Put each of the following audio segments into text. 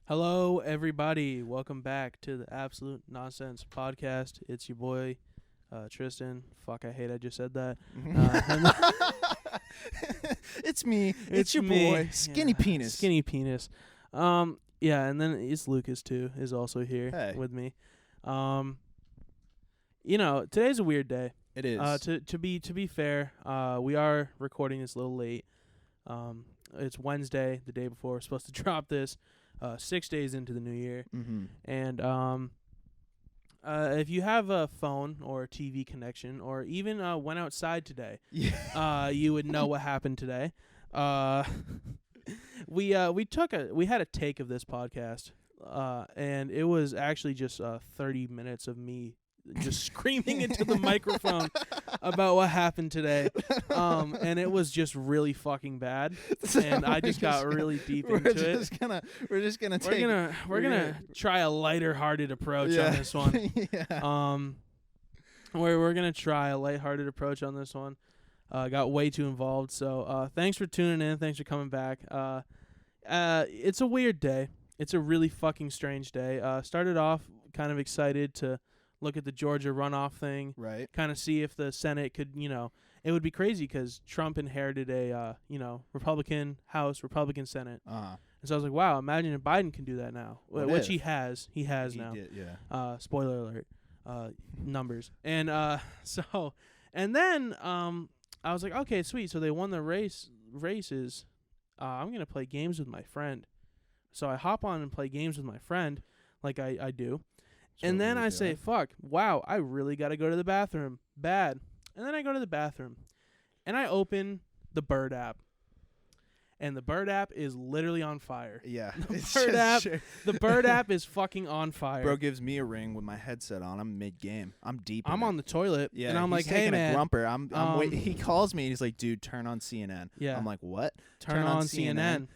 Hello, everybody. Welcome back to the Absolute Nonsense Podcast. It's your boy, Tristan. Fuck, I hate I just said that. It's me. It's your me. boy, Skinny Yeah, Penis. Skinny Penis. Yeah, and then it's Lucas, too, is also here Hey. with me. Today's a weird day. It is. To be fair, we are recording this a little late. It's Wednesday, the day before. We're supposed to drop this 6 days into the new year. Mm-hmm. And if you have a phone or a TV connection, or even went outside today, Yeah. you would know what happened today. We had a take of this podcast, and it was actually just 30 minutes of me just screaming into the microphone about what happened today, and it was just really fucking bad. And I just got really deep into it. We're gonna try a lighter-hearted approach on this one. Yeah. We're gonna try a lighthearted approach on this one. Got way too involved, so thanks for tuning in. Thanks for coming back. It's a weird day. It's a really fucking strange day. Started off kind of excited to look at the Georgia runoff thing, Right. kind of see if the Senate could, it would be crazy because Trump inherited a, Republican House, Republican Senate. Uh-huh. And so I was like, wow, imagine if Biden can do that now, What which if? he has. He has He now. did, yeah. Spoiler alert. Numbers. And and then I was like, okay, sweet. So they won the races. I'm going to play games with my friend. So I hop on and play games with my friend like I do. And then I say, fuck, wow, I really got to go to the bathroom. Bad. And then I go to the bathroom. And I open the Bird app. And the Bird app is literally on fire. Yeah. The Bird app is fucking on fire. Bro gives me a ring with my headset on. I'm mid-game. I'm deep. I'm on the toilet. Yeah, and I'm he's like, hey, taking man. a grumper. I'm wait. He calls me and he's like, dude, turn on CNN. Yeah. I'm like, what? Turn on CNN.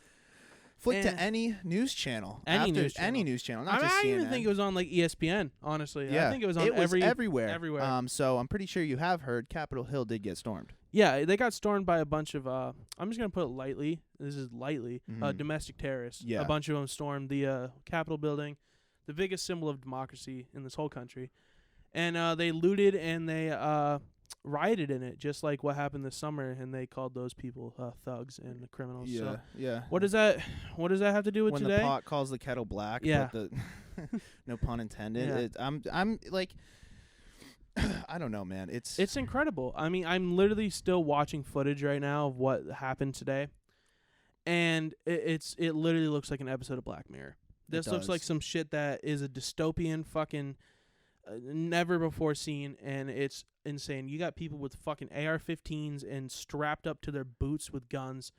Flick to And- any news channel. Any news Any channel. news channel, not I just CNN. didn't even think it was on like ESPN, honestly. Yeah, I think it was on everywhere. everywhere. So I'm pretty sure you have heard Capitol Hill did get stormed. Yeah, they got stormed by a bunch of, I'm just going to put it lightly. This is lightly. Mhm. Domestic terrorists. Yeah. A bunch of them stormed the Capitol building, the biggest symbol of democracy in this whole country. And they looted and they rioted in it, just like what happened this summer. And they called those people thugs and criminals. So yeah. what does that have to do with when today? the pot calls the kettle black? Yeah. But the no pun intended. Yeah. I'm like, I don't know, man. It's incredible. I mean, I'm literally still watching footage right now of what happened today, and it literally looks like an episode of Black Mirror. This looks does. like some shit that is a dystopian fucking never before seen, and it's insane. You got people with fucking AR-15s and strapped up to their boots with guns,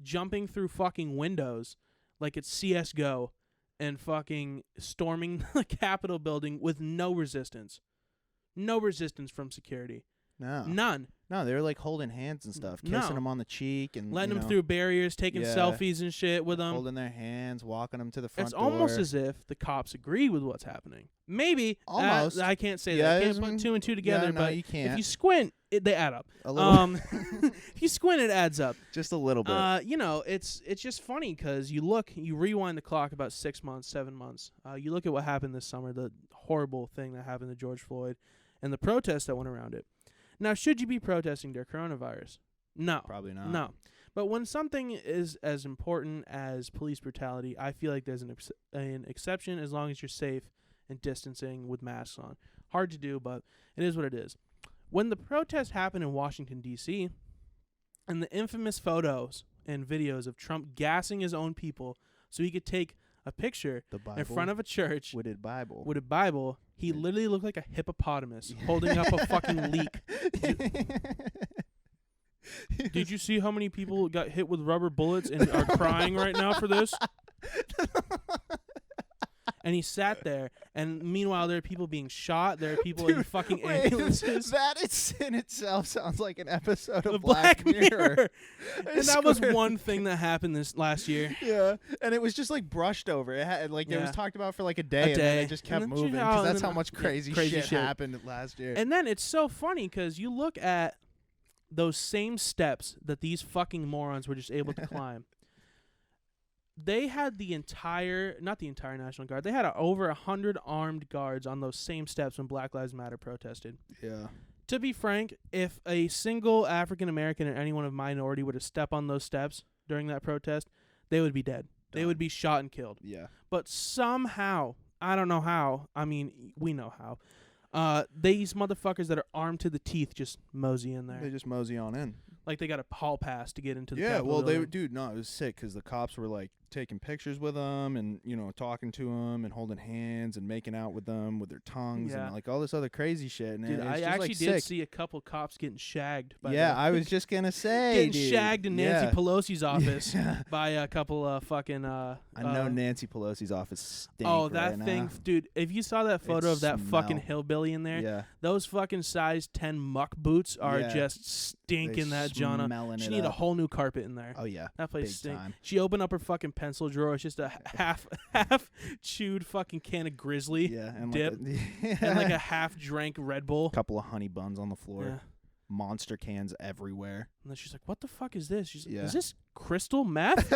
jumping through fucking windows like it's CS:GO, and fucking storming the Capitol building with no resistance. No resistance from security. no. None. They were like holding hands and stuff, No. kissing them on the cheek and Letting them know, through barriers, taking Yeah. selfies and shit with them. holding their hands, walking them to the front It's door. almost as if the cops agree with what's happening. Maybe. Almost. I can't say Yeah, that. I can't it's- put two and two together, yeah, no, but you can't. if you squint, they add up. A little, If you squint, it adds up. just a little bit. It's just funny because you rewind the clock about 6 months, 7 months. You look at what happened this summer, the horrible thing that happened to George Floyd, and the protests that went around it. Now, should you be protesting their coronavirus? No. Probably not. No. But when something is as important as police brutality, I feel like there's an exception as long as you're safe and distancing with masks on. Hard to do, but it is what it is. When the protests happened in Washington, D.C., and the infamous photos and videos of Trump gassing his own people so he could take a picture The Bible. in front of a church with a Bible. with a Bible, he literally looked like a hippopotamus holding up a fucking leek. Did you see how many people got hit with rubber bullets and are crying right now for this? And he sat there, and meanwhile there are people being shot. There are people in fucking ambulances. That in itself sounds like an episode of The Black Mirror. I And that was swear. one thing that happened this last year. Yeah, and it was just like brushed over. It had like it Yeah. was talked about for like a day, and then it just And kept then moving and because that's then- how much yeah, crazy, shit happened last year. And then it's so funny because you look at those same steps that these fucking morons were just able to climb. they had not the entire National Guard. They had over 100 armed guards on those same steps when Black Lives Matter protested. Yeah. To be frank, if a single African American or anyone of minority were to step on those steps during that protest, they would be dead. They would be shot and killed. Yeah. But somehow, I don't know how. I mean, we know how. These motherfuckers that are armed to the teeth just mosey in there. They just mosey on in. Like they got a hall pass to get into the Yeah, Capitol well, building. dude, no, it was sick because the cops were like taking pictures with them and talking to them and holding hands and making out with them with their tongues Yeah. and like all this other crazy shit. And Dude, it's I just, actually like, did sick. see a couple cops getting shagged. By Yeah, the, I was just gonna say, getting dude. shagged in Nancy Yeah. Pelosi's office Yeah. by a couple of fucking. I know Nancy Pelosi's office stinks. Oh, that thing, dude! If you saw that photo of that fucking smell. hillbilly in there, Yeah, those fucking size 10 muck boots are Yeah. just stinking that Jonna. smelling She it need a up. whole new carpet in there. Oh yeah, That place big stinks. time. She opened up her fucking pencil drawer. It's just a half chewed fucking can of Grizzly Yeah, and dip like and like a half drank Red Bull. couple of honey buns on the floor. Yeah. Monster cans everywhere. And then she's like, "What the fuck is this?" She's like, Yeah. "Is this crystal meth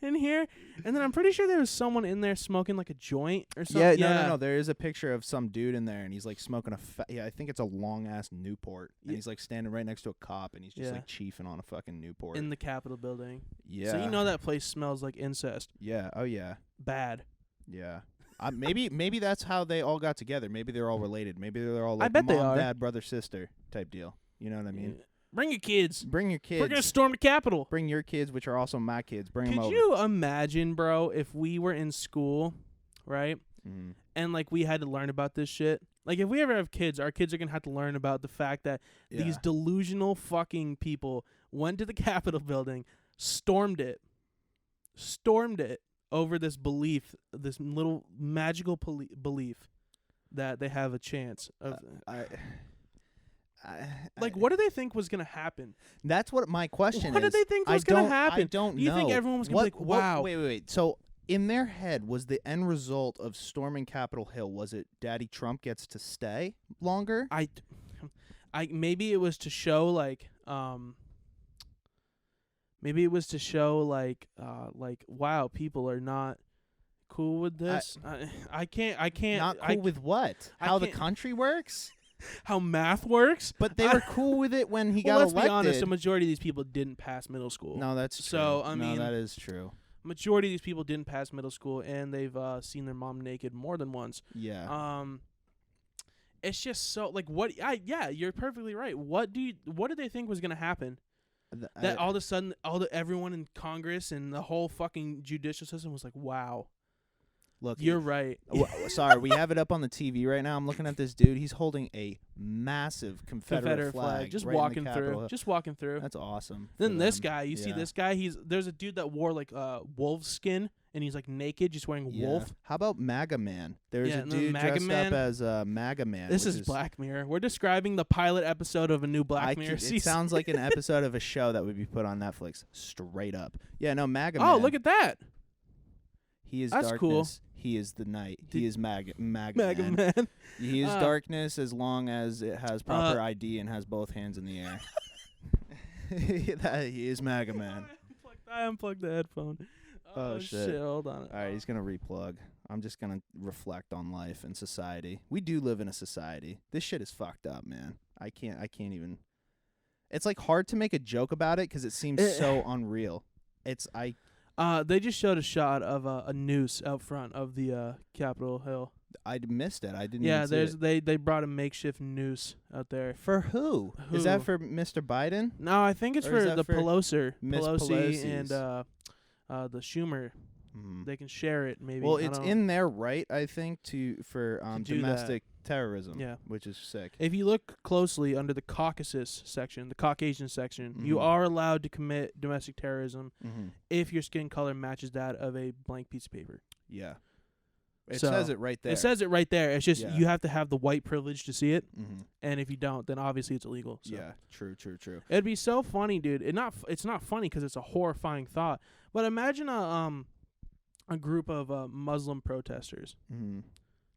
in here?" And then I'm pretty sure there was someone in there smoking like a joint or something. Yeah, no. There is a picture of some dude in there, and he's like smoking I think it's a long ass Newport, and Yeah. he's like standing right next to a cop, and he's just Yeah. like chiefing on a fucking Newport. in the Capitol building. Yeah. So you know that place smells like incest. Yeah. Oh yeah. Bad. Yeah. Maybe that's how they all got together. Maybe they're all related. Maybe they're all I like bet they mom, are. dad, brother, sister type deal. You know what I mean? Yeah. Bring your kids. Bring your We're gonna kids. storm the Capitol. Bring your kids, which are also my kids. Bring them Could over. you imagine, bro, if we were in school, right? Mm. And like we had to learn about this shit. Like if we ever have kids, our kids are gonna have to learn about the fact that these Yeah. delusional fucking people went to the Capitol building, stormed it over this belief, this little magical belief that they have a chance of. Like, what do they think was gonna happen? That's what my question What is. did they think was I gonna don't- happen? I don't Do you know. think everyone was gonna be like, wow? Wait. So in their head, was the end result of storming Capitol Hill, was it Daddy Trump gets to stay longer? I maybe it was to show like wow, people are not cool with this. I can't Not cool with what? I How the can't- country works? how math works. But they were cool with it when he Well, got let's elected. be honest, the majority of these people didn't pass middle school. No, that's true. So, I mean- no, that is true. Majority of these people didn't pass middle school, and they've seen their mom naked more than once. Yeah. It's just so like what? Yeah, you're perfectly right. What did they think was gonna happen? That all of a sudden, everyone in Congress and the whole fucking judicial system was like, wow, Look, you're right. sorry, we have it up on the TV right now. I'm looking at this dude. He's holding a massive Confederate flag, just right in the walking Capitol through, Hill. just walking through. That's awesome. Then for this them. guy, you see Yeah. this guy. There's a dude that wore like wolf skin, and he's like naked, just wearing Yeah. wolf. How about MAGA Man? There's Yeah, a and then dude MAGA dressed Man. up as MAGA Man. This which is Black Mirror. We're describing the pilot episode of a new Black Mirror It season. sounds like an episode of a show that would be put on Netflix. Straight up. Yeah, no, MAGA Oh, Man. look at that, He is that's cool. darkness. He is the night. Did- He is MAGA MAGA Man. Man. He is Uh, darkness as long as it has proper ID and has both hands in the air. He is MAGA Man. I unplugged the headphone. Oh, shit. Hold on. All right, he's gonna replug. I'm just gonna reflect on life and society. We do live in a society. This shit is fucked up, man. I can't even. It's like hard to make a joke about it because it seems so unreal. They just showed a shot of a noose out front of the Capitol Hill. I missed it. I didn't. Yeah, even see it. they brought a makeshift noose out there. For who? Is that Who? for Mr. Biden? No, I think it's Or is for that the for Miss Pelosi and Pelosi's? the Schumer. Mhm. They can share it maybe. Well, I it's don't- in their right, I think, for do that. domestic terrorism. Yeah. which is sick. If you look closely under the Caucasus section, the Caucasian section, you Mhm. are allowed to commit domestic terrorism Mm-hmm. if your skin color matches that of a blank piece of paper. Yeah, it So, says it right there. It says it right there. It's just Yeah. you have to have the white privilege to see it, Mm-hmm. and if you don't, then obviously it's illegal. So. Yeah, true. It'd be so funny, dude. It's not funny because it's a horrifying thought. But imagine a group of Muslim protesters Mm-hmm.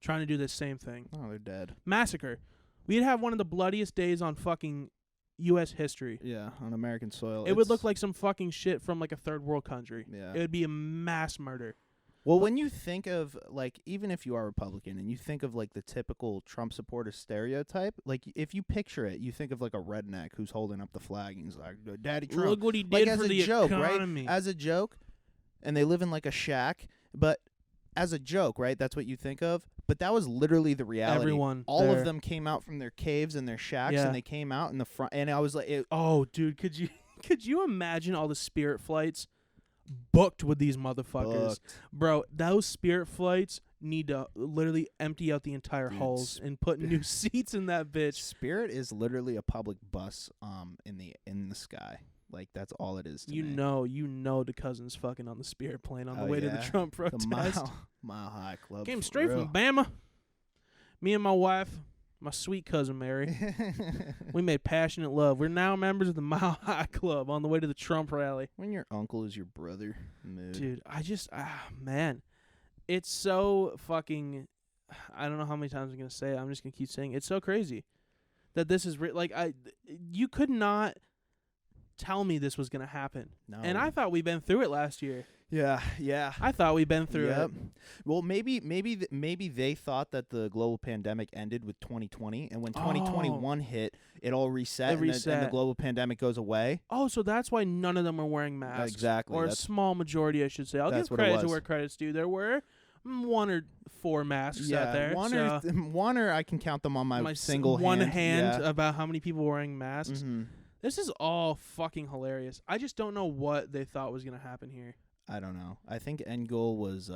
trying to do this same thing. Oh, they're dead. Massacre. We'd have one of the bloodiest days on fucking U.S. history. Yeah, on American soil. It would look like some fucking shit from like a third world country. Yeah. It would be a mass murder. Well, when you think of, like, even if you are Republican and you think of, like, the typical Trump supporter stereotype, like, if you picture it, you think of, like, a redneck who's holding up the flag and he's like, Daddy Trump. Look what he Like, did as for a the joke, economy. right? As a joke, and they live in, like, a shack, but as a joke, right? That's what you think of. But that was literally the reality. Everyone All there. of them came out from their caves and their shacks, Yeah. and they came out in the front. And I was like, Oh, dude, could you imagine all the Spirit flights booked with these motherfuckers? Booked. Bro, those Spirit flights need to literally empty out the entire Dude, hulls and put new seats in that bitch. Spirit is literally a public bus in the sky. Like, that's all it is to You me. know the cousin's fucking on the Spirit plane on the Oh, way to the yeah. Trump protest. The Mile High Club. Came for straight real. from Bama. Me and my wife, my sweet cousin Mary, we made passionate love. We're now members of the Mile High Club on the way to the Trump rally. When your uncle is your brother. Mood. Dude, man, it's so fucking. I don't know how many times I'm gonna say it. I'm just gonna keep saying it. It's so crazy that this is you could not tell me this was gonna happen, No. and I thought we'd been through it last year. Yeah. I thought we'd been through Yep. it. Well, maybe they thought that the global pandemic ended with 2020, and when 2021 hit, it all reset, and the reset. global pandemic goes away. Oh, so that's why none of them are wearing masks. Exactly. Or a That's- small majority, I should say. I'll that's give what it credit to was. where credit's due. There were 1 or 4 masks out there. one or I can count them on my single one hand. Yeah. about how many people were wearing masks. Mhm. This is all fucking hilarious. I just don't know what they thought was going to happen here. I don't know. I think end goal was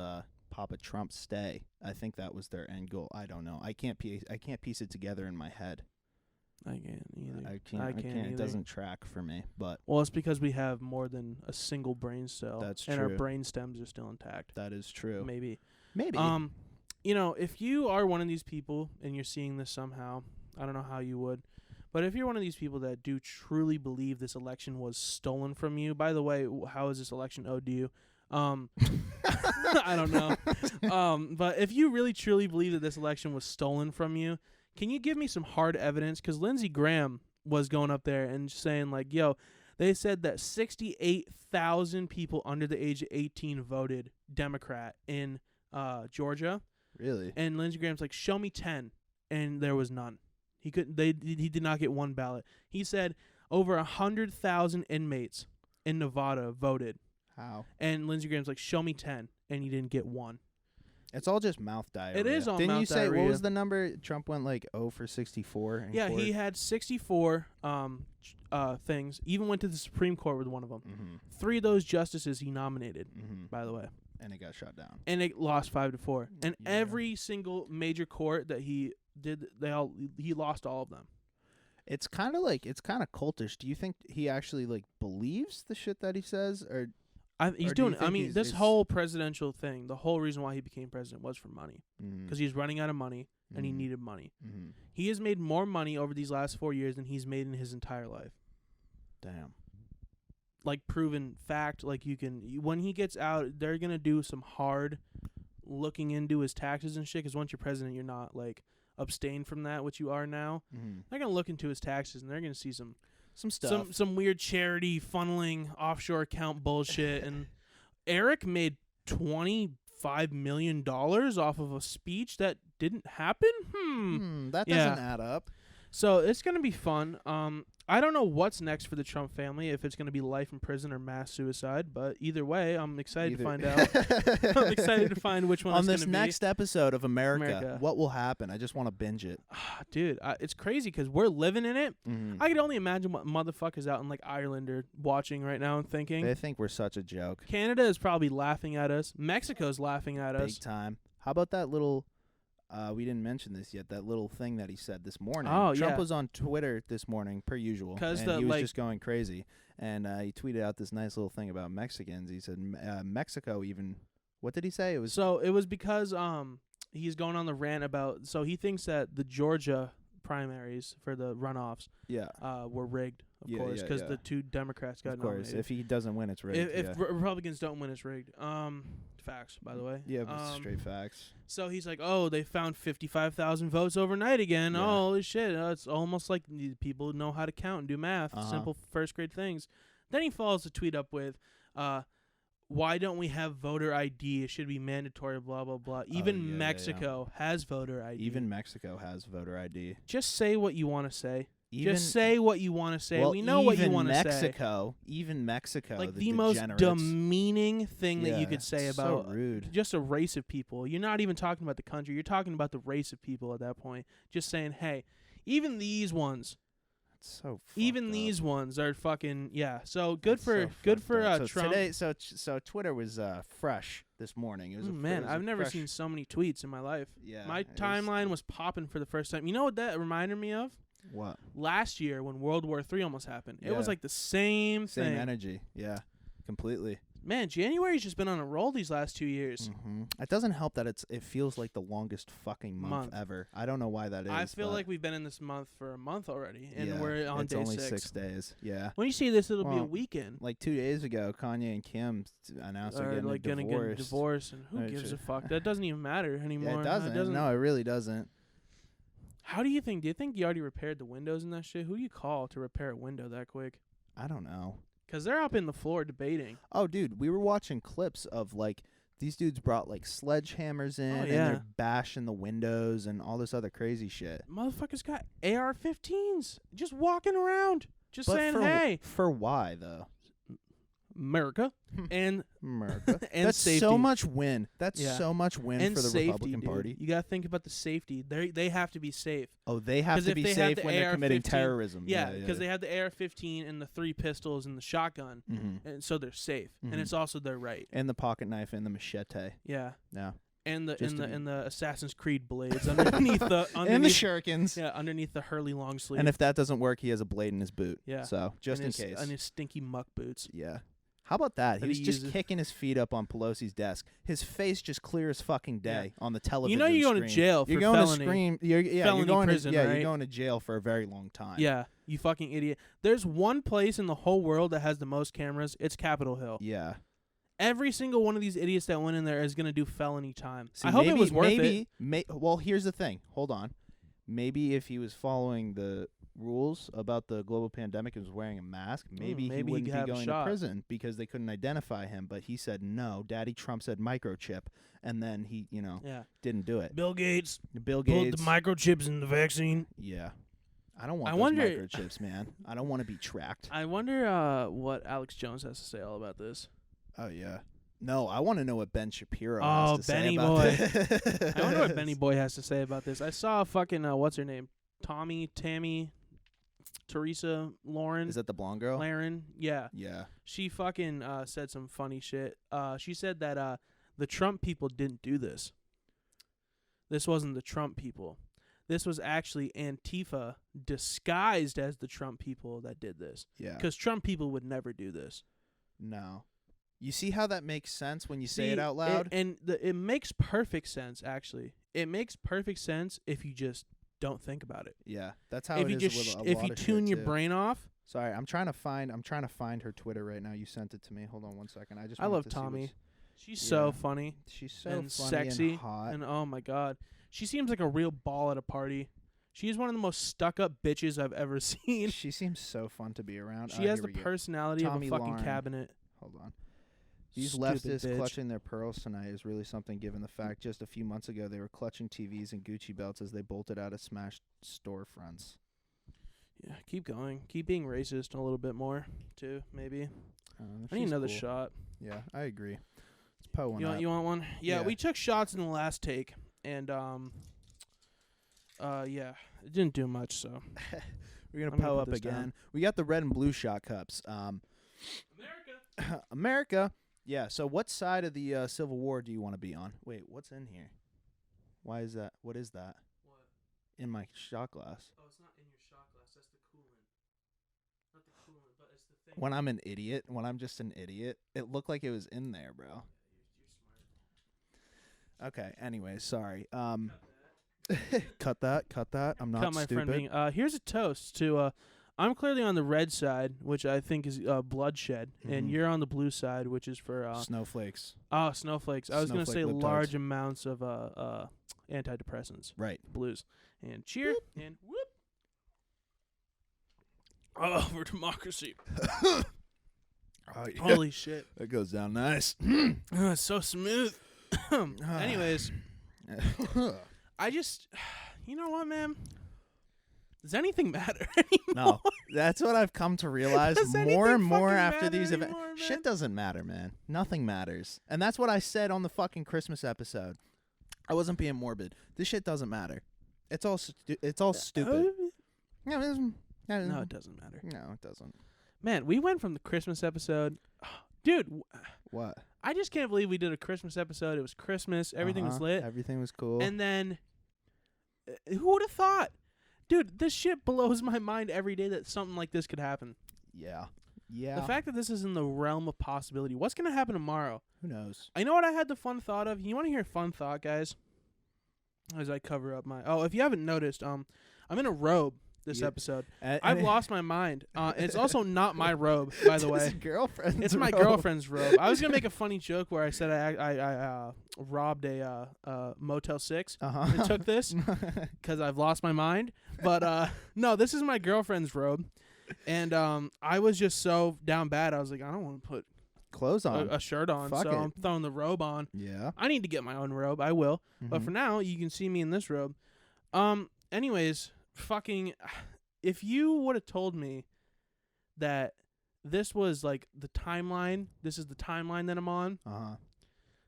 Papa Trump stay. I think that was their end goal. I don't know. I can't piece it together in my head. I can't either. I can't. either. It doesn't track for me. But Well, it's because we have more than a single brain cell. That's and our true. brain stems are still intact. that is true. Maybe. Maybe. If you are one of these people and you're seeing this somehow, I don't know how you would, but if you're one of these people that do truly believe this election was stolen from you, by the way, how is this election owed to you? I don't know. But if you really truly believe that this election was stolen from you, can you give me some hard evidence? Because Lindsey Graham was going up there and saying like, yo, they said that 68,000 people under the age of 18 voted Democrat in Georgia. Really? And Lindsey Graham's like, show me 10. And there was none. He did not get one ballot. He said over 100,000 inmates in Nevada voted. How? And Lindsey Graham's like, show me 10. And he didn't get one. It's all just mouth diarrhea. It is all Didn't mouth you say diarrhea. what was the number? Trump went like 0 for 64. in Yeah, court? he had 64 things. Even went to the Supreme Court with one of them. Mm-hmm. 3 of those justices he nominated, Mm-hmm. by the way. And it got shot down. And it lost 5-4. And Yeah. every single major court that he did, he lost all of them. It's kind of cultish. Do you think he actually like believes the shit that he says, or He's Or do you doing. I think mean, he's- this he's- whole presidential thing. The whole reason why he became president was for money, mm, because he was running out of money and he needed money. Mm-hmm. He has made more money over these last 4 years than he's made in his entire life. Damn. Like proven fact. Like when he gets out, they're gonna do some hard looking into his taxes and shit. Because once you're president, you're not like abstained from that, which you are now. Mm-hmm. They're gonna look into his taxes and they're gonna see some Stuff. some weird charity funneling offshore account bullshit. And Eric made $25 million off of a speech that didn't happen. That Yeah. doesn't add up. So it's gonna be fun. I don't know what's next for the Trump family, if it's gonna be life in prison or mass suicide. But either way, I'm excited to find out. I'm excited to find which one On it's this gonna next episode of America, America. what will happen? I just want to binge it. be. Dude, it's crazy because we're living in it. Mm-hmm. I could only imagine what motherfuckers out in like Ireland are watching right now and thinking. They think we're such a joke. Canada is probably laughing at us. Mexico's laughing at us. Big time. How about that little? We didn't mention this yet. That little thing that he said this morning. Oh, Trump yeah. was on Twitter this morning, per usual, 'Cause and the, he was like- just going crazy. And he tweeted out this nice little thing about Mexicans. He said Mexico even. What did he say? It was So it was because he's going on the rant about. So he thinks that the Georgia primaries for the runoffs yeah. were rigged, of Yeah, course, yeah, because yeah. the 2 Democrats got Of course, nominated. if he doesn't win, it's rigged. If yeah. Republicans don't win, it's rigged. facts, by the way. Yeah, but straight facts. So he's like, oh, they found 55,000 votes overnight again. Yeah. Oh, holy shit. It's almost like people know how to count and do math. Simple first grade things. Then he follows the tweet up with, why don't we have voter ID? It should be mandatory, blah, blah, blah. Even Mexico has voter ID. Even Mexico has voter ID. Just say what you want to say. Even, Just say what you want to say. well, We know what you want to say. Even Mexico, Like the most degenerates. demeaning thing that you could say about so rude. just a race of people. You're not even talking about the country. You're talking about the race of people at that point. Just saying, hey, even these ones, That's so even fucked these up. ones are fucking so good That's for so good fucked for up. So Trump. today, so Twitter was fresh this morning. It was Man, it was I've a never fresh- seen so many tweets in my life. Yeah, My it was- timeline was popping for the first time. You know what that reminded me of? What? Last year when World War III almost happened. It was Yeah. like the same Same thing. energy. Yeah, completely. Man, January's just been on a roll these last 2 years. It doesn't help that it feels like the longest fucking month ever. I don't know why that is. I feel but like we've been in this month for a month already, and yeah, we're on it's day only 6. 6 days. Yeah. When you see this, it'll be a Well, weekend. Like 2 days ago, Kanye and Kim announced they're Or getting like a gonna divorce. get divorced, and who Right, gives sure. a fuck? That doesn't even matter anymore. Yeah, it doesn't. No, it really doesn't. How do you think? Do you think you already repaired the windows in that shit? Who do you call to repair a window that quick? I don't know. 'Cause they're up in the floor debating. Oh, dude, we were watching clips of like these dudes brought like sledgehammers in and yeah. they're bashing the windows and all this other crazy shit. Motherfuckers got AR-15s just walking around, just But saying, for, "Hey, for why though? America," and America. and That's safety. so much win. That's Yeah. so much win and for the safety, Republican dude. Party. You gotta think about the safety. They have to be safe. Oh, they have 'Cause to if be they have safe the when they're committing AR-15 terrorism. Yeah, because they have the AR-15 and the 3 pistols and the shotgun, and so they're safe. Mhm. And it's also their right. and the pocket knife and the machete. Yeah, Yeah. and the Just to and be- the Assassin's Creed blades underneath the And the underneath shurikens. yeah underneath the Hurley long sleeve. And if that doesn't work, he has a blade in his boot. Yeah. So just and in his, case. and his stinky muck boots. Yeah. How about that? That He was he just uses- kicking his feet up on Pelosi's desk. His face just clear as fucking day on the television. You know you're going to screen. jail for You're going felony. to scream. You're felony going prison, to, yeah, right? you're going to jail for a very long time. Yeah, you fucking idiot. There's one place in the whole world that has the most cameras. It's Capitol Hill. Yeah. Every single one of these idiots that went in there is going to do felony time. See, I hope maybe, it was worth it. Well, here's the thing. Hold on. Maybe if he was following the rules about the global pandemic and was wearing a mask, maybe he maybe he wouldn't could be have a going to shot. prison because they couldn't identify him. But he said no. Daddy Trump said microchip, and then he, Yeah. didn't do it. Bill Gates Bill pulled Gates. the microchips in the vaccine. Yeah. I don't want I those wonder- microchips, man. I don't want to be tracked. I wonder what Alex Jones has to say all about this. Oh, yeah. No, I want to know what Ben Shapiro Oh, has to Benny say about boy. this. I wonder what Benny Boy has to say about this. I saw fucking what's her name? Tammy, Teresa Lauren. Is that the blonde girl? Laren? Yeah. Yeah. She fucking said some funny shit. She said that the Trump people didn't do this. This wasn't the Trump people. This was actually Antifa disguised as the Trump people that did this. Yeah. Because Trump people would never do this. No. You see how that makes sense when you say See, it out loud? It makes perfect sense, actually. It makes perfect sense if you just don't think about it. Yeah. That's how If it you is just with a if lot you of tune shit, your too. brain off. Sorry, I'm trying to find her Twitter right now. You sent it to me. Hold on one second. I I wanted love to see Tommy. what's- She's so Yeah. funny She's so and funny sexy and hot. and oh my god, she seems like a real ball at a party. She's one of the most stuck-up bitches I've ever seen. She seems so fun to be around. She has here the we go. personality Tommy of a fucking Lauren. cabinet. Hold on. These Stupid leftists bitch. clutching their pearls tonight is really something given the fact just a few months ago they were clutching TVs and Gucci belts as they bolted out of smashed storefronts. Yeah, keep going. Keep being racist a little bit more, too, maybe. I need She's another cool. shot. Yeah, I agree. Let's po one You up. want, you want one? Yeah, Yeah. we took shots in the last take, and yeah, it didn't do much. So We're gonna I'm gonna po put up this again. down. We got the red and blue shot cups. America. America. Yeah. So, what side of the Civil War do you want to be on? Wait, what's in here? Why is that? What is that? What? In my shot glass. Oh, it's not in your shot glass. That's the coolant. Not the coolant, but it's the thing. When I'm an idiot, when I'm just an idiot, it looked like it was in there, bro. You're smart. Okay. Anyway, sorry. Cut that. I'm not Cut my stupid. friend being. Here's a toast to I'm clearly on the red side, which I think is bloodshed, and Mhm. you're on the blue side, which is for Snowflakes. snowflakes. I was gonna say Snowflake libtards. large amounts of antidepressants, Right. blues, and cheer and whoop. Oh, for democracy! Oh, yeah. Holy shit! That goes down nice. It's so smooth. Anyways, I just, you know what, man? Does anything matter anymore? No, that's what I've come to realize Does more anything and more fucking after matter these events. anymore, man? Shit doesn't matter, man. Nothing matters. And that's what I said on the fucking Christmas episode. I wasn't being morbid. This shit doesn't matter. It's all stupid. No, it doesn't matter. No, it doesn't. Man, we went from the Christmas episode, dude. What? I just can't believe we did a Christmas episode. It was Christmas. Everything was lit. Everything was cool. And then, who would have thought? Dude, this shit blows my mind every day that something like this could happen. yeah. Yeah. The fact that this is in the realm of possibility. What's going to happen tomorrow? Who knows? I know what I had the fun thought of. You want to hear a fun thought, guys? As I cover up my... Oh, if you haven't noticed, I'm in a robe this Yeah. episode. And I've lost my mind. It's also not my robe, by the way. Girlfriend. It's my girlfriend's robe. I was gonna make a funny joke where I said I robbed a Motel 6 and took this because I've lost my mind. But no, this is my girlfriend's robe, and I was just so down bad. I was like, I don't want to put Clothes on. a shirt on, Fuck so it. I'm throwing the robe on. Yeah. I need to get my own robe. I will, but Mhm. for now, you can see me in this robe. Anyways, fucking, if you would have told me that this was like the timeline, this is the timeline that I'm on,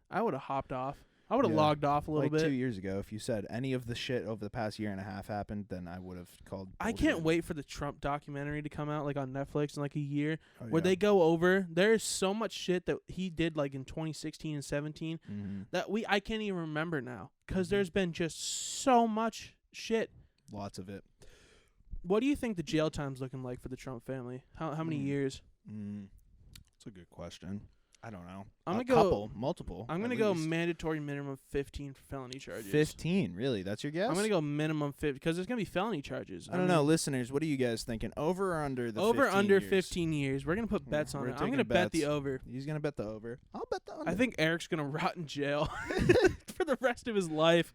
I would have hopped off. I would have Yeah. logged off a little Like 2 bit. years ago, if you said any of the shit over the past year and a half happened, then I would have called. I can't wait for the Trump documentary to come out like on Netflix in like a year where yeah. they go over. There's so much shit that he did like in 2016 and 17 that I can't even remember now because Mhm. there's been just so much shit. Lots of it. What do you think the jail time's looking like for the Trump family? How many years? That's a good question. I don't know. I'm a gonna go- couple, multiple. I'm at gonna go least. mandatory minimum 15 for felony charges. 15. Really? That's your guess? I'm gonna go minimum 50 because there's gonna be felony charges. I don't know, listeners. What are you guys thinking? Over or under the Over 15 under years? 15 years. We're gonna put bets on we're it. I'm taking gonna bet the bets. over. He's gonna bet the over. I'll bet the under. I think Eric's gonna rot in jail for the rest of his life,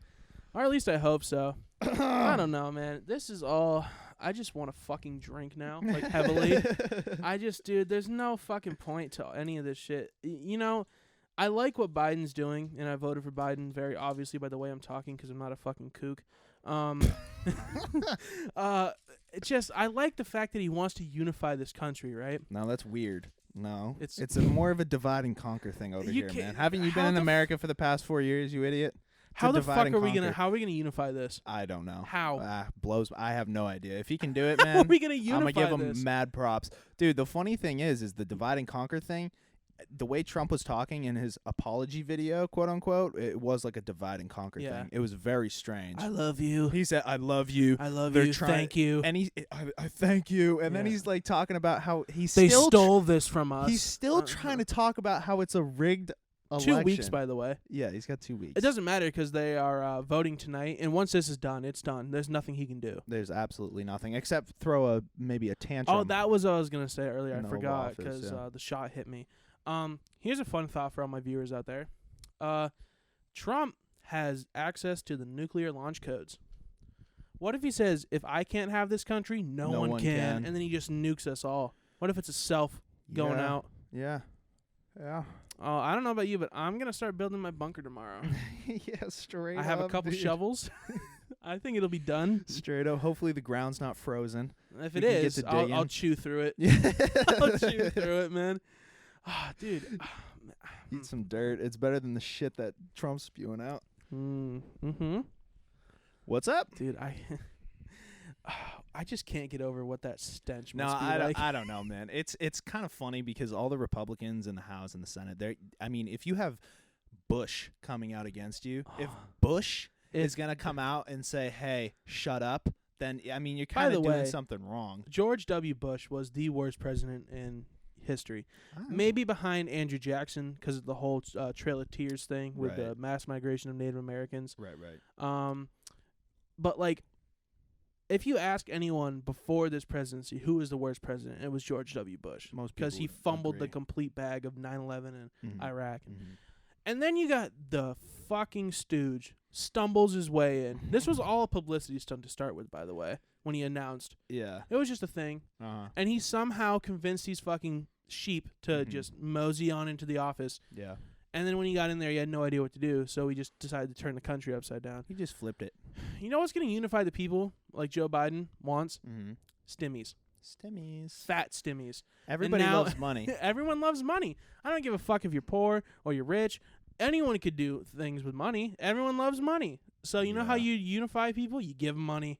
or at least I hope so. I don't know, man. This is all. I just want to fucking drink now, like heavily. I just, dude, there's no fucking point to any of this shit. You know, I like what Biden's doing, and I voted for Biden very obviously by the way I'm talking because I'm not a fucking kook. It's just I like the fact that he wants to unify this country, right? No, that's weird. No, It's- it's a more of a divide and conquer thing over You here, can't- man. Haven't you been how in the America for the past 4 years, you idiot? It's How a the divide fuck and are we gonna? conquer. How are we gonna unify this? I don't know. How? Blows. I have no idea. If he can do it, How are man, we gonna I'm unify gonna give him this? mad props, dude. The funny thing is the divide and conquer thing. The way Trump was talking in his apology video, quote unquote, it was like a divide and conquer Yeah. thing. It was very strange. I love you. He said, "I love you," I love They're you. trying- Thank you. and I thank you, and then Yeah. he's like talking about how he's They still stole this from us. he's still trying to talk about how it's a rigged 2 election. weeks, by the way. Yeah, he's got 2 weeks. It doesn't matter because they are voting tonight, and once this is done, it's done. There's nothing he can do. There's absolutely nothing except throw maybe a tantrum. Oh, that was what I was gonna say earlier. I In the Oval forgot Office, because yeah. the shot hit me. Here's a fun thought for all my viewers out there. Trump has access to the nuclear launch codes. What if he says, "If I can't have this country, no one can," and then he just nukes us all? What if it's a self going Yeah. out? Yeah. Yeah. Oh, I don't know about you, but I'm gonna start building my bunker tomorrow. Yeah, straight I have a up, couple dude. shovels. I think it'll be done. Straight up. Hopefully the ground's not frozen. If You it can get is, to I'll digging. chew through it. Yeah. I'll chew through it, man. Ah, dude. Eat some dirt. It's better than the shit that Trump's spewing out. Mm-hmm. What's up? Dude, I just can't get over what that stench No, must be I like. don't know, man. It's kind of funny because all the Republicans in the House and the Senate, I mean, if you have Bush coming out against you, if Bush is going to come out and say, "Hey, shut up," then I mean, you're By kind the of doing way, something wrong. George W. Bush was the worst president in history. Maybe behind Andrew Jackson because of the whole Trail of Tears thing with the Right. mass migration of Native Americans. Right. But like if you ask anyone before this presidency who was the worst president, it was George W. Bush. Most Because he people would fumbled the agree. complete bag of 9/11 and Mhm. Iraq. Mhm. And then you got the fucking stooge stumbles his way in. This was all a publicity stunt to start with, by the way, when he announced. Yeah. It was just a thing. Uh-huh. And he somehow convinced these fucking sheep to Mhm. just mosey on into the office. Yeah. And then when he got in there, he had no idea what to do, so he just decided to turn the country upside down. He just flipped it. You know what's going to unify the people like Joe Biden wants? Mm-hmm. Stimmies. Stimmies. Fat stimmies. Everybody now- loves money. Everyone loves money. I don't give a fuck if you're poor or you're rich. Anyone could do things with money. Everyone loves money. So you know how Yeah. you unify people? You give 'em money.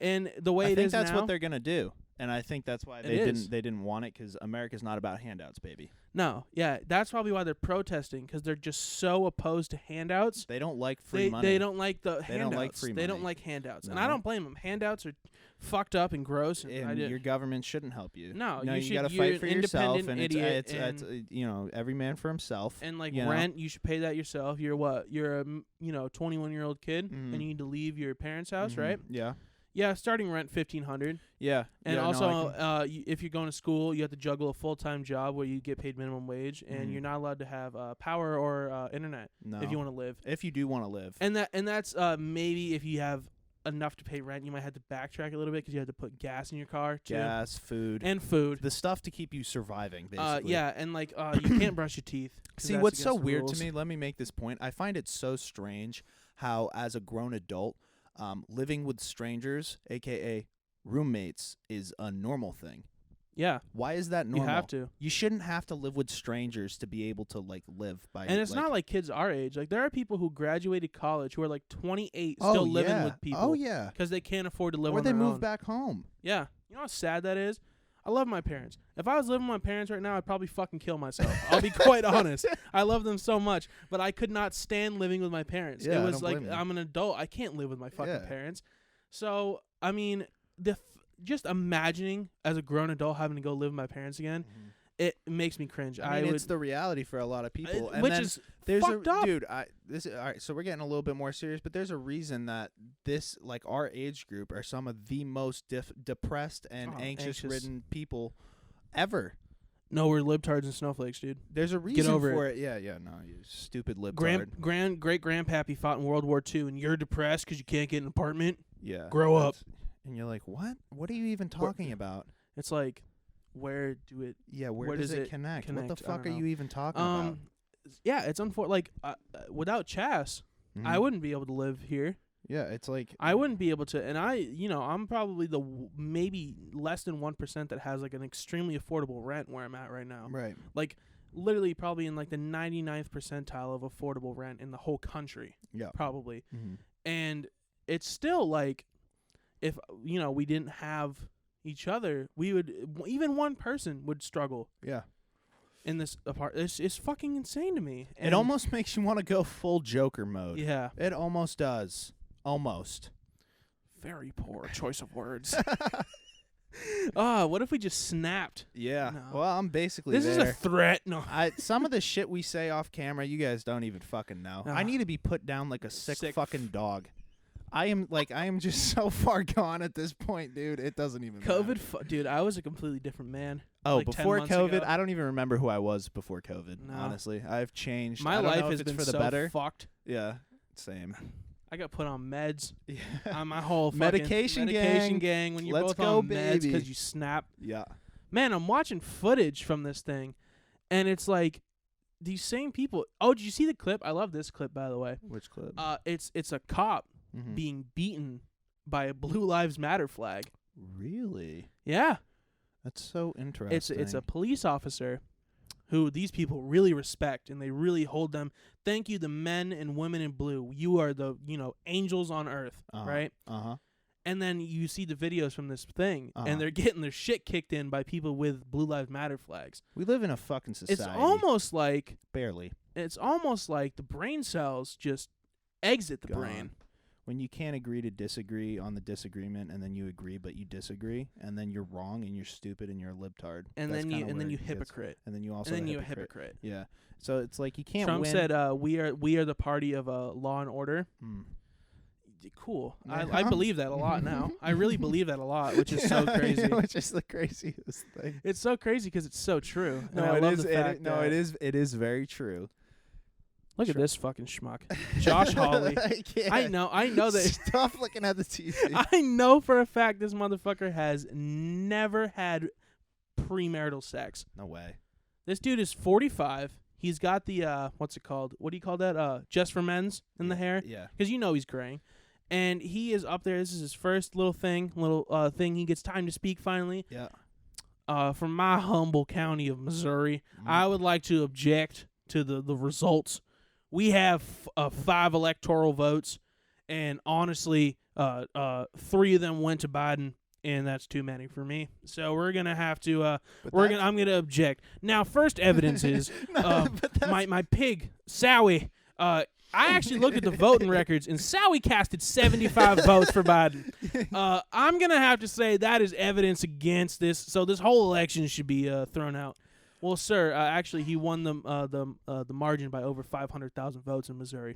And the way I it think is that's now, what they're gonna do, and I think that's why It they is. didn't want it, because America's not about handouts, baby. no, yeah, that's probably why they're protesting, because they're just so opposed to handouts. They don't like free They money. they don't like the They handouts. don't like free They don't money. like handouts, and I No. don't blame them. Handouts are fucked up and gross. And I And did, your government shouldn't help you. No, no, you you should- gotta you're fight for an yourself, and independent it's idiot you know, every man for himself. and like you know? rent, you should pay that yourself. You're what? You're a 21-year-old kid, Mhm. and you need to leave your parents' house, Mhm. right? Yeah. Yeah, starting rent $1,500. Yeah. And yeah, no, also, I can- if you're going to school, you have to juggle a full-time job where you get paid minimum wage, and Mhm. you're not allowed to have power or internet no. if you want to live. If you do want to live. And that's maybe if you have enough to pay rent, you might have to backtrack a little bit because you have to put gas in your car too, Gas, food, and food. the stuff to keep you surviving, basically. Yeah, and like you can't brush your teeth. 'cause See, that's what's so against the weird rules. to me, let me make this point. I find it so strange how, as a grown adult, living with strangers, a.k.a. roommates, is a normal thing. Yeah, Why is that normal? you have to. You shouldn't have to live with strangers to be able to, like, live by... And it's not like kids our age. Like there are people who graduated college who are like 28 still oh, living yeah. with people. Oh, yeah. Because they can't afford to live Or on they their move own. back home. Yeah. You know how sad that is? I love my parents. If I was living with my parents right now, I'd probably fucking kill myself. I'll be quite honest. I love them so much, but I could not stand living with my parents. Yeah, it I was don't like blame you. I'm an adult. I can't live with my fucking Yeah. parents. So, I mean, just imagining as a grown adult having to go live with my parents again, it makes me cringe. I mean, would, it's the reality for a lot of people. And which then is there's fucked up. Dude, all right, so we're getting a little bit more serious, but there's a reason that this, like, our age group are some of the most depressed and Oh, anxious-ridden people ever. No, we're libtards and snowflakes, dude. There's a reason over for it. Yeah, no, you stupid libtard. Great grandpappy fought in World War II, and you're depressed because you can't get an apartment. Yeah. Grow up. And you're like, what? What are you even talking about? It's like, where do it? Yeah, where Where does does it it connect? What connect? the I fuck are don't know. you even talking about? Yeah, it's unfortunate. Like without Chas, I Mhm. wouldn't be able to live here. Yeah, it's like... I wouldn't be able to, and I'm probably the maybe less than 1% that has like an extremely affordable rent where I'm at right now. Right. Like literally probably in like the 99th percentile of affordable rent in the whole country, Yeah. probably. Mhm. And it's still like, if we didn't have each other, we would even one person would struggle Yeah. in this apartment. It's fucking insane to me. It almost makes you want to go full Joker mode. yeah, It almost does. Almost. very poor choice of words. What if we just snapped? Yeah. No. Well, I'm basically This is a there. threat. No. Some of the shit we say off camera, you guys don't even fucking know. I Ugh. need to be put down like a sick Sick fucking dog. I am just so far gone at this point, dude. It doesn't even matter. COVID, dude, I was a completely different man. Oh, like 10 before months COVID, ago. I don't even remember who I was before COVID. No. Honestly, I've changed. My I don't life know if has it's been for the so better. fucked. Yeah, same. I got put on meds. Yeah. On my whole fucking Medication gang. When you're Let's both go, on meds baby. because you snap. Yeah. Man, I'm watching footage from this thing, and it's like these same people. Oh, did you see the clip? I love this clip, by the way. Which clip? It's a cop Mhm. being beaten by a Blue Lives Matter flag. Really? Yeah, That's so interesting. it's a police officer who these people really respect, and they really hold them. Thank you, the men and women in blue. You are the angels on earth, right? Uh-huh. And then you see the videos from this thing, Uh-huh. and they're getting their shit kicked in by people with Blue Lives Matter flags. We live in a fucking society. It's almost like barely. the brain cells just exit the Gone. brain. When you can't agree to disagree on the disagreement, and then you agree but you disagree, and then you're wrong and you're stupid and you're a libtard. And That's then kinda where you it gets. hypocrite. And then you also And then a you a hypocrite. hypocrite. Yeah. So it's like you can't Trump win. said, "We are the party of law and order." Mm. Cool. I believe that a lot now. I really believe that a lot, which is so crazy. Which is the craziest thing. It's so crazy because it's so true. And No, I it love is. the fact that- It is very true. Look at Sure. this fucking schmuck, Josh Hawley. I know that. Stop looking at the TV. I know for a fact this motherfucker has never had premarital sex. No way. This dude is 45. He's got the what's it called? What do you call that? Just for men's in the hair. Yeah. Because you know he's graying. And he is up there. This is his first little thing. He gets time to speak finally. Yeah. From my humble county of Missouri, I would like to object to the results. We have 5 electoral votes, and honestly, 3 of them went to Biden, and that's too many for me. So we're gonna have to. I'm gonna object. Now, first evidence is my pig Sowie. I actually looked at the voting records, and Sowie casted 75 votes for Biden. I'm gonna have to say that is evidence against this. So this whole election should be thrown out. Well, sir, actually, he won the margin by over 500,000 votes in Missouri.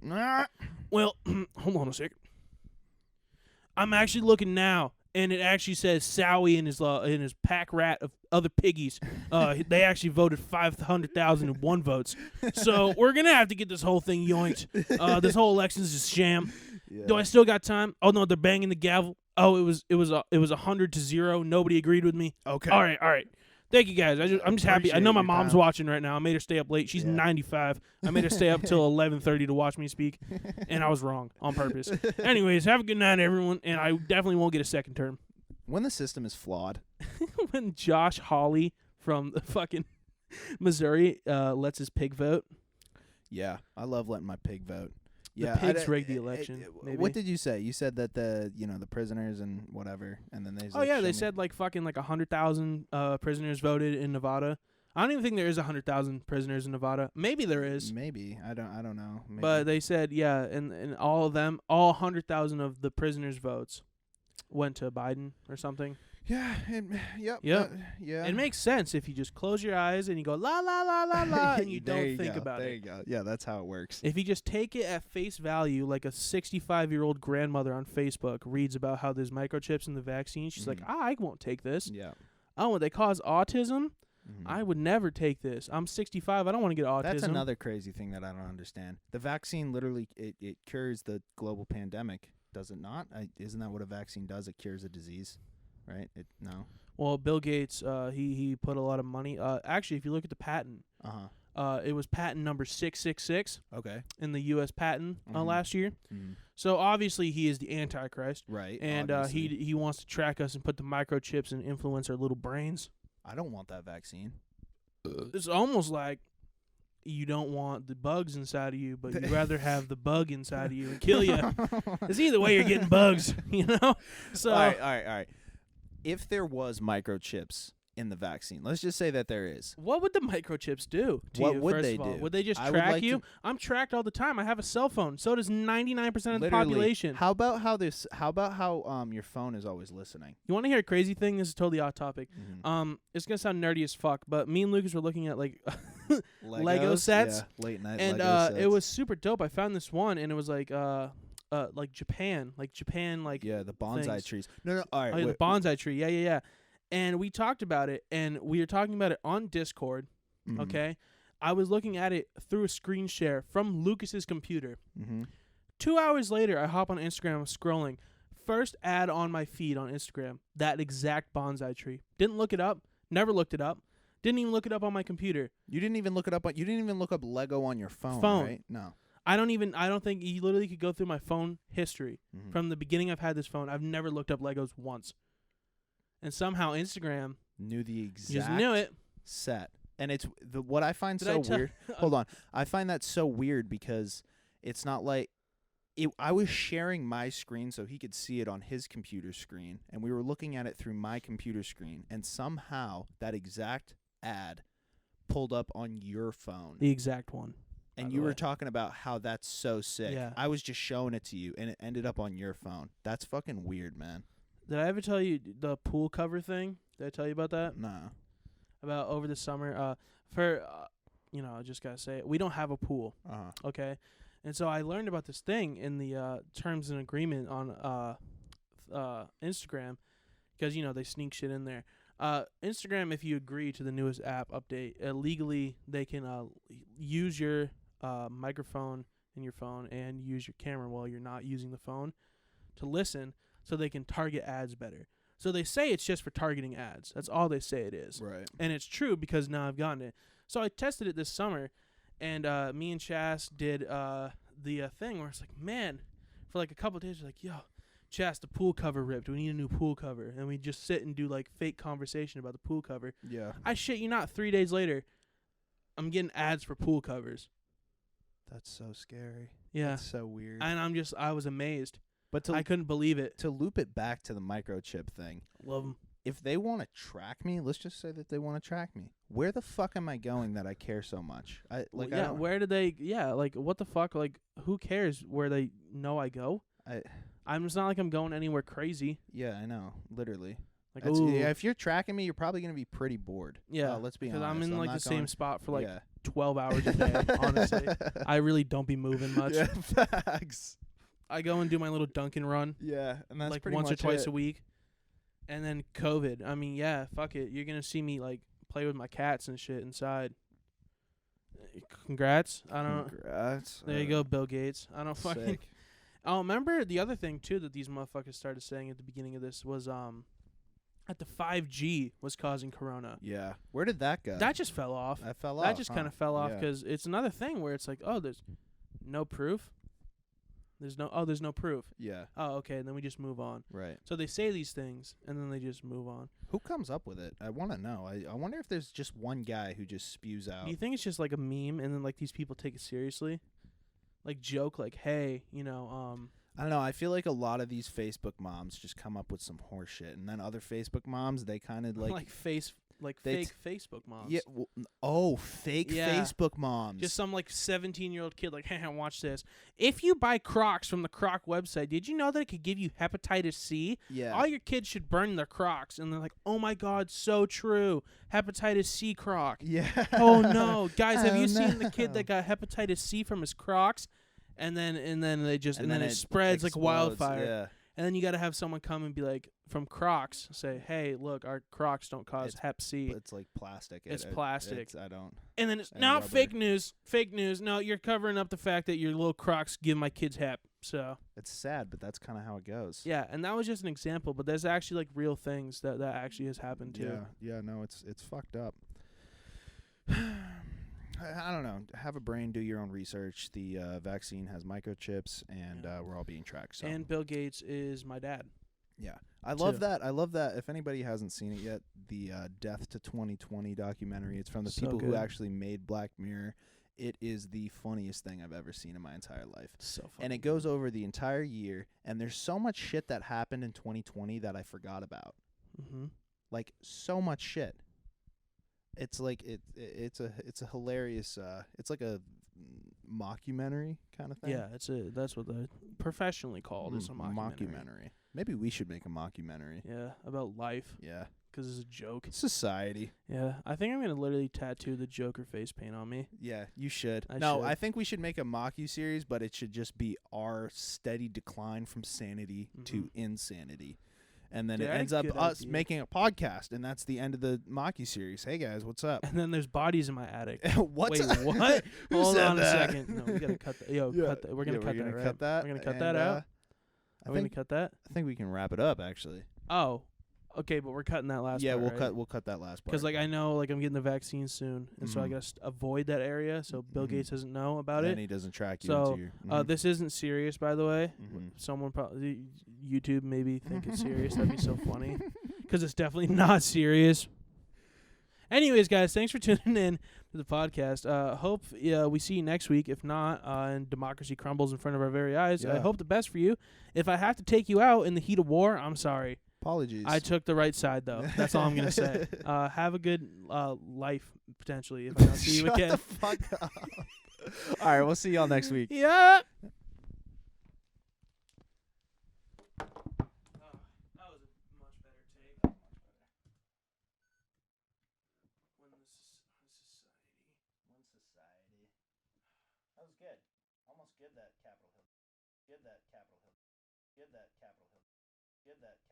Well, hold on a second. I'm actually looking now, and it actually says Sowie and his pack rat of other piggies. They actually voted 500,001 votes. So we're gonna have to get this whole thing yoinked. This whole election is a sham. Yeah. Do I still got time? Oh no, they're banging the gavel. Oh, it was 100-0. Nobody agreed with me. Okay. All right. Thank you guys. I'm just happy. I know my Appreciate your mom's time. watching right now. I made her stay up late. She's 95. I made her stay up till 11:30 to watch me speak, and I was wrong on purpose. Anyways, have a good night, everyone. And I definitely won't get a second term. When the system is flawed. When Josh Hawley from the fucking Missouri lets his pig vote. Yeah, I love letting my pig vote. The Yeah, pigs rigged the election. Maybe. What did you say? You said that the prisoners and whatever, and then they. Oh yeah, they said like 100,000 prisoners voted in Nevada. I don't even think there is 100,000 prisoners in Nevada. Maybe there is. Maybe I don't know. Maybe. But they said and all of them, all 100,000 of the prisoners' votes went to Biden or something. Yeah. Yep. Yeah. It makes sense if you just close your eyes and you go la la la la la and you don't think about there it. you go. Yeah, that's how it works. If you just take it at face value, like a 65-year-old grandmother on Facebook reads about how there's microchips in the vaccine, she's like, I won't take this. Yeah. Oh, they cause autism? Mhm. I would never take this. I'm 65. I don't want to get autism. That's another crazy thing that I don't understand. The vaccine literally it cures the global pandemic, does it not? Isn't that what a vaccine does? It cures a disease, right? No. Well, Bill Gates, he put a lot of money. Actually, if you look at the patent, it was patent number 666 Okay. in the U.S. patent Mhm. last year. Mm. So obviously he is the Antichrist, Right. and obviously. he wants to track us and put the microchips and influence our little brains. I don't want that vaccine. It's almost like you don't want the bugs inside of you, but you'd rather have the bug inside of you and kill you. It's either way you're getting bugs, you know? So All right. If there was microchips in the vaccine, let's just say that there is. what would the microchips do to What you, would first they of all? do? Would they just I would track like you? to- I'm tracked all the time. I have a cell phone. So does 99% of the Literally. population. How about how your phone is always listening? You want to hear a crazy thing? This is totally off topic. Mhm. It's going to sound nerdy as fuck, but me and Lucas were looking at like Lego Legos? sets. Yeah, late night and Lego sets. it was super dope. I found this one and it was like Japan, like yeah, the bonsai things. trees. No, all right. oh, yeah, the wait. bonsai tree. Yeah. And we talked about it, and we were talking about it on Discord. Mhm. Okay, I was looking at it through a screen share from Lucas's computer. Mhm. 2 hours later, I hop on Instagram, I'm scrolling. First ad on my feed on Instagram, that exact bonsai tree. Didn't look it up. Never looked it up. Didn't even look it up on my computer. You didn't even look it up. You didn't even look up Lego on your phone, right? No. I don't think you literally could go through my phone history. Mhm. From the beginning I've had this phone. I've never looked up Legos once. And somehow Instagram Knew the exact just knew it. set. And it's what I find Did I so tell- weird. Hold on. I find that so weird because it's not like I was sharing my screen so he could see it on his computer screen, and we were looking at it through my computer screen, and somehow that exact ad pulled up on your phone. The exact one. And by you the were way. talking about how that's so sick. Yeah. I was just showing it to you, and it ended up on your phone. That's fucking weird, man. Did I ever tell you the pool cover thing? Did I tell you about that? Nah. About over the summer? I just gotta say it. We don't have a pool. Uh-huh. Okay. And so I learned about this thing in the terms and agreement on Instagram, because they sneak shit in there. Instagram, if you agree to the newest app update, legally they can use your microphone in your phone and use your camera while you're not using the phone to listen, so they can target ads better. So they say it's just for targeting ads. That's all they say it is. Right. And it's true, because now I've gotten it. So I tested it this summer, and me and Chas did the thing where it's like, man, for like a couple of days, we're like, yo, Chas, the pool cover ripped. We need a new pool cover. And we just sit and do like fake conversation about the pool cover. Yeah. I shit you not, 3 days later, I'm getting ads for pool covers. That's so scary. Yeah. That's so weird. And I was amazed. But I couldn't believe it. to loop it back to the microchip thing, Love them. if they want to track me, let's just say that they want to track me. Where the fuck am I going that I care so much? Where did they? Yeah, like what the fuck? Like who cares where they know I go? It's not like I'm going anywhere crazy. Yeah, I know. Literally. Like Yeah, if you're tracking me, you're probably gonna be pretty bored. Yeah, let's be honest. because I'm in like not the same spot for like yeah. 12 hours a day. Honestly, I really don't be moving much. Yeah, facts. I go and do my little Dunkin' run Yeah, and that's like pretty once or much twice it. a week. And then COVID. I mean, yeah, fuck it. You're gonna see me like play with my cats and shit inside. Congrats. I don't. Congrats. There you go, Bill Gates. I don't fucking. Sick. Oh, remember the other thing too that these motherfuckers started saying at the beginning of this was that the 5G was causing corona. Yeah. Where did that go? That just fell off. That fell off. That just kind of fell off Yeah. because it's another thing where it's like, oh, there's no proof. There's no proof. Yeah. Oh, okay, and then we just move on. Right. So they say these things and then they just move on. Who comes up with it? I want to know. I wonder if there's just one guy who just spews out. Do you think it's just like a meme and then like these people take it seriously? Like joke like, hey, I don't know. I feel like a lot of these Facebook moms just come up with some horse shit, and then other Facebook moms, they kind of like fake Facebook moms. Yeah. Fake Yeah. Facebook moms. Just some like 17-year-old kid like, hey, watch this. If you buy Crocs from the Croc website, did you know that it could give you hepatitis C? yeah. All your kids should burn their Crocs. And they're like, oh my God, so true. Hepatitis C Croc. Yeah. Oh no. Guys, have Oh, you seen the no. kid that got hepatitis C from his Crocs? And then it spreads like explodes, wildfire. Yeah. And then you got to have someone come and be like, from Crocs, say, hey, look, our Crocs don't cause It's- Hep C. It's like plastic. It's plastic. I don't. And then it's and now rubber. fake news. Fake news. No, you're covering up the fact that your little Crocs give my kids Hep. So It's sad, but that's kind of how it goes. yeah, and that was just an example, but there's actually like real things that actually has happened too. Yeah. Yeah. No, it's fucked up. I don't know. Have a brain. Do your own research. The vaccine has microchips, and Yeah. we're all being tracked. So. And Bill Gates is my dad. Yeah, I love too. that. I love that. If anybody hasn't seen it yet, the Death to 2020 documentary. It's from the So people who good. actually made Black Mirror. It is the funniest thing I've ever seen in my entire life. So funny. And it goes over the entire year, and there's so much shit that happened in 2020 that I forgot about. Mm-hmm. Like so much shit. It's like it's a hilarious it's like a mockumentary kind of thing. Yeah, that's what they professionally called is a mockumentary. Maybe we should make a mockumentary. Yeah, about life Yeah. because it's a joke. Society. Yeah, I think I'm gonna literally tattoo the Joker face paint on me. Yeah, you should. I No, should. I think we should make a mock-you series, but it should just be our steady decline from sanity to Mhm. insanity. And then Dude, it I had ends a up good us idea. making a podcast, and that's the end of the mock-you series. Hey, guys, what's up? And then there's bodies in my attic. What's Wait, what? Who Hold said on a that? second. No, we gotta cut that. Yo, Yeah. cut that. We're gonna Yeah, cut we're that. gonna Right? cut that. We're gonna cut and, that out. I Are we gonna think cut that? I think we can wrap it up. Actually, Oh, okay, but we're cutting that last. yeah, part, we'll cut that last part. Because like I know like I'm getting the vaccine soon, and so I Mhm. gotta avoid that area so Bill Mhm. Gates doesn't know about and it. he doesn't track you So, into your. This isn't serious, by the way. Mhm. Someone probably YouTube maybe think it's serious. That'd be so funny. Because it's definitely not serious. Anyways, guys, thanks for tuning in to the podcast. Hope we see you next week. If not, and democracy crumbles in front of our very eyes, I Yeah. hope the best for you. If I have to take you out in the heat of war, I'm sorry. Apologies. I took the right side, though. That's all I'm going to say. Have a good life, potentially, if I don't see you Shut again. the fuck up. All right, we'll see y'all next week. Yeah. That was a much better take. Much better. When the society. One society. That was good. Almost give that Capitol Hill. Give that Capitol Hill. Give that Capitol Hill. Give that Capitol